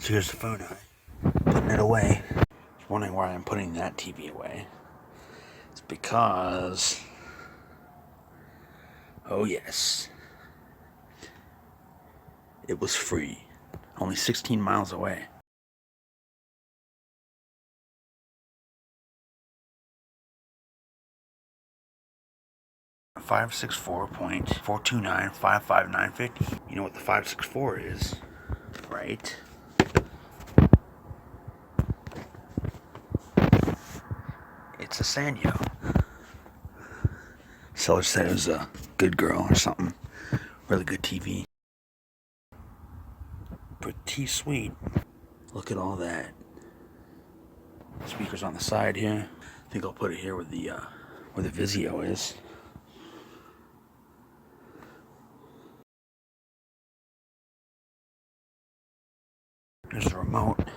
Here's the phone eye. Putting it away. Wondering why I'm putting that TV away. It's because... oh yes. It was free. Only 16 miles away. $564.429.55950. You know what the 564 is, right? It's a Sanyo. Seller said it was a good girl or something. Really good TV. Pretty sweet. Look at all that. Speakers on the side here. I think I'll put it here where the Vizio is. There's the remote.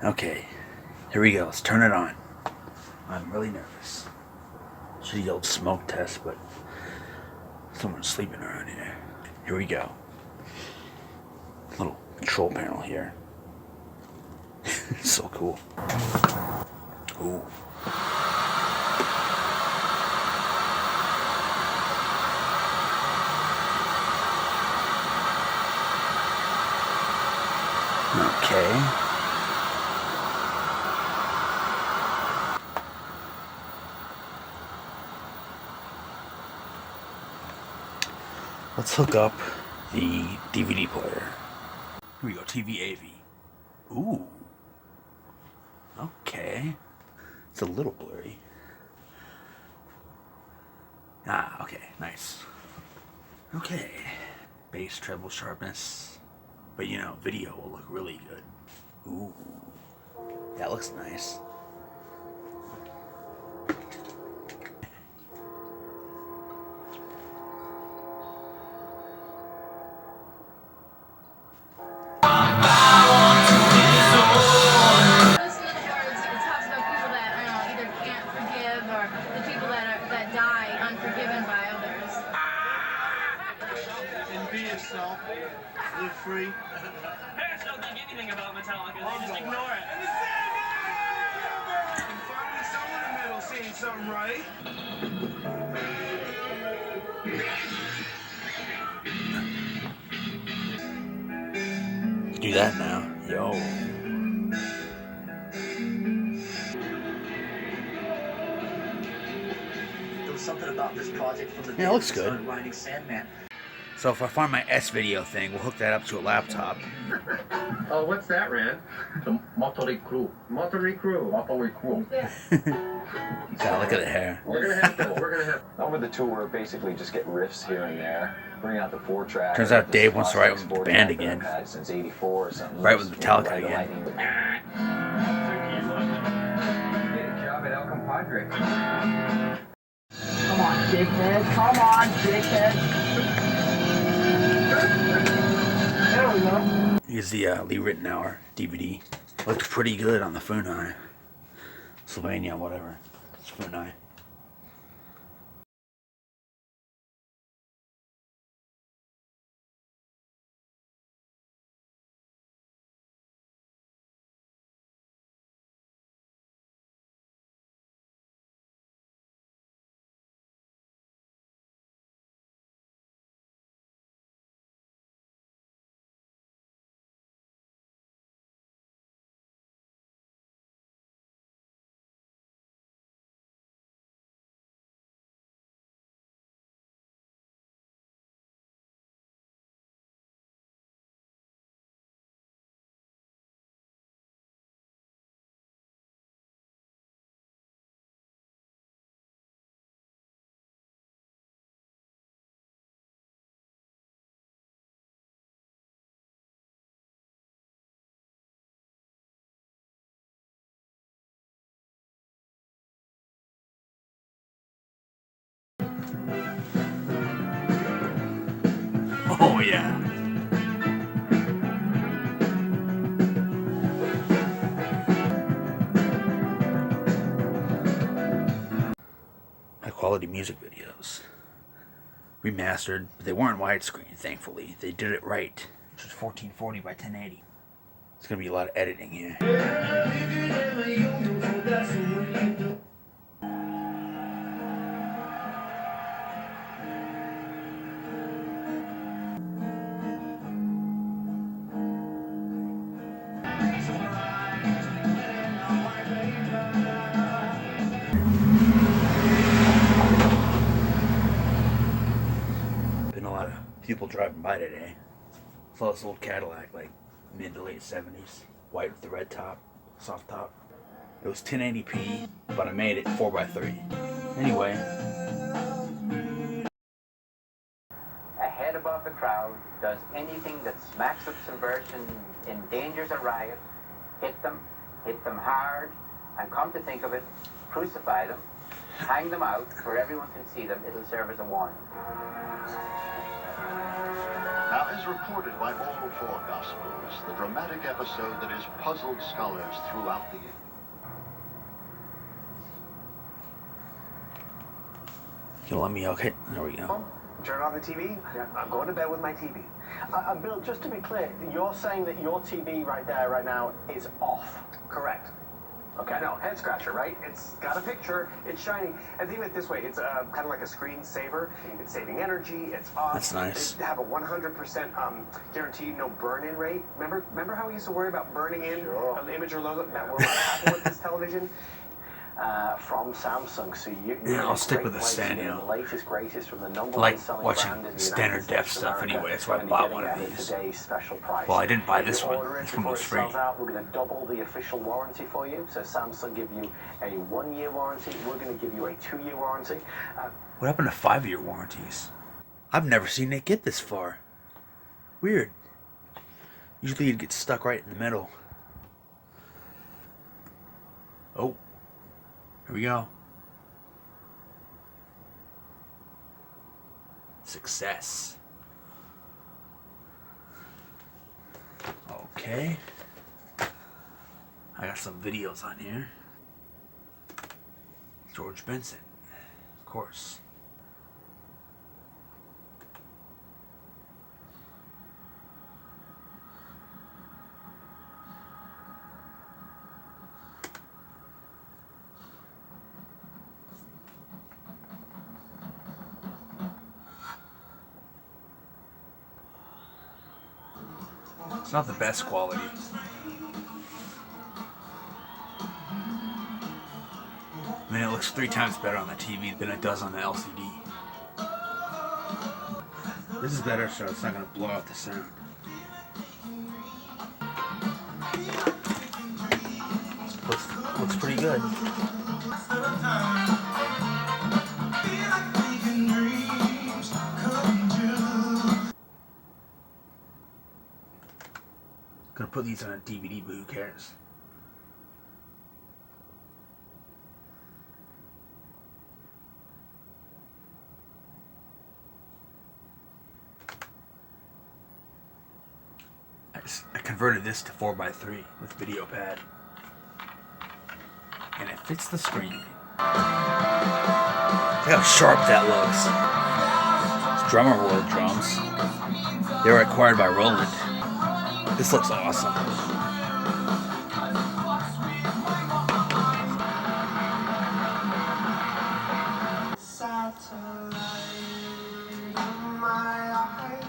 Okay, here we go. Let's turn it on. I'm really nervous. Should have yelled smoke test, but someone's sleeping around here. Here we go. Little control panel here. So cool. Ooh. Okay. Let's hook up the DVD player. Here we go, TV AV. Ooh. Okay. It's a little blurry. Ah, okay, nice. Okay. Bass, treble, sharpness. But you know, video will look really good. Ooh. That looks nice. Live free. Parents don't think anything about Metallica. They just ignore it. And finally, someone in the middle saying something right. Do that now. Yo. There was something about this project from the Yeah, it looks good. writing Sandman. So if I find my S-video thing, we'll hook that up to a laptop. Oh, what's that, Rand? The Motley Crew. Motley Crew. Motley Crew. God, look at the hair. We're gonna have. Over the tour, basically just get riffs here and there. Bring out the 4-track. Turns out Dave wants to write with the band again. Since '84 or something. Write with Metallica again. Get a job at El Compadre. Come on, dickhead. Come on, dickhead. There we go. Here's the Lee Ritenour DVD. Looked pretty good on the Funai. Sylvania, whatever. It's Funai. Oh yeah. High quality music videos. Remastered, but they weren't widescreen, thankfully. They did it right. Which was 1440 by 1080. It's gonna be a lot of editing here. Been a lot of people driving by today. Saw this old Cadillac, like mid to late 70s, white with the red top, soft top. It was 1080p, but I made it 4x3. Anyway. A head above the crowd does anything that smacks of subversion, endangers a riot, hit them hard, and come to think of it, crucify them, hang them out where everyone can see them. It'll serve as a warning. Now, as reported by all four Gospels, the dramatic episode that has puzzled scholars throughout the year. You let me, okay, there we go. Turn on the TV. I'm going to bed with my TV. Bill, just to be clear, you're saying that your TV right there, right now, is off. Correct. Okay. No, head scratcher, right? It's got a picture. It's shining. And think of it this way: it's kind of like a screensaver. It's saving energy. It's off. That's nice. They have a 100% guaranteed no burn-in rate. Remember how we used to worry about burning in an image or logo? That will not happen with this television. From Samsung, so yeah, I'll stick with the Sanyo. The latest, greatest from the number I like one selling watching brand in the standard United def States of stuff America, anyway. That's why I and bought you're one getting of it at these. today's special price. Well, I didn't buy this If you one. order it This one before was it free. sells out, we're going to double the official warranty for you. So Samsung give you a 1-year warranty. We're going to give you a 2-year warranty. What happened to 5-year warranties? I've never seen it get this far. Weird. Usually you'd get stuck right in the middle. Oh. Here we go. Success. Okay. I got some videos on here. George Benson, of course. It's not the best quality. I mean, it looks 3 times better on the TV than it does on the LCD. This is better, so it's not going to blow out the sound. Looks pretty good. Gonna put these on a DVD, but who cares? I converted this to 4x3 with video pad, and it fits the screen. Look how sharp that looks. It's Drummer World drums. They were acquired by Roland. This looks awesome.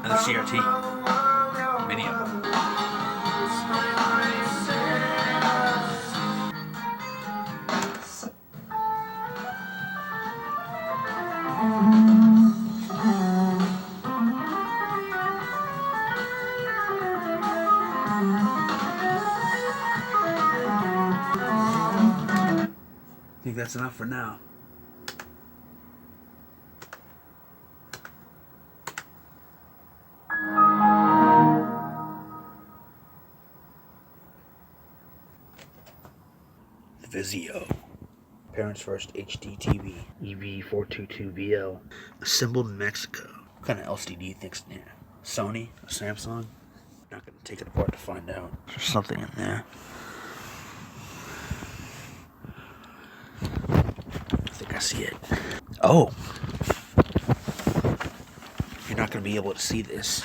And the CRT. Many of them. I think that's enough for now. Vizio. Parents First HD TV. EV422VL. Assembled in Mexico. What kind of LCD do you think's in there? Sony? A Samsung? Not gonna take it apart to find out. There's something in there. I think I see it. Oh! You're not gonna be able to see this.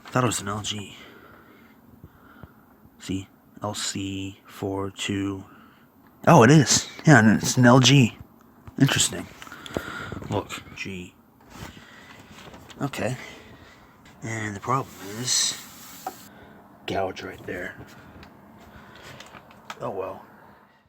I thought it was an LG. See, LC42. Oh, it is. Yeah, and it's an LG. Interesting. Look, G. Okay. And the problem is, gouge right there. Oh well.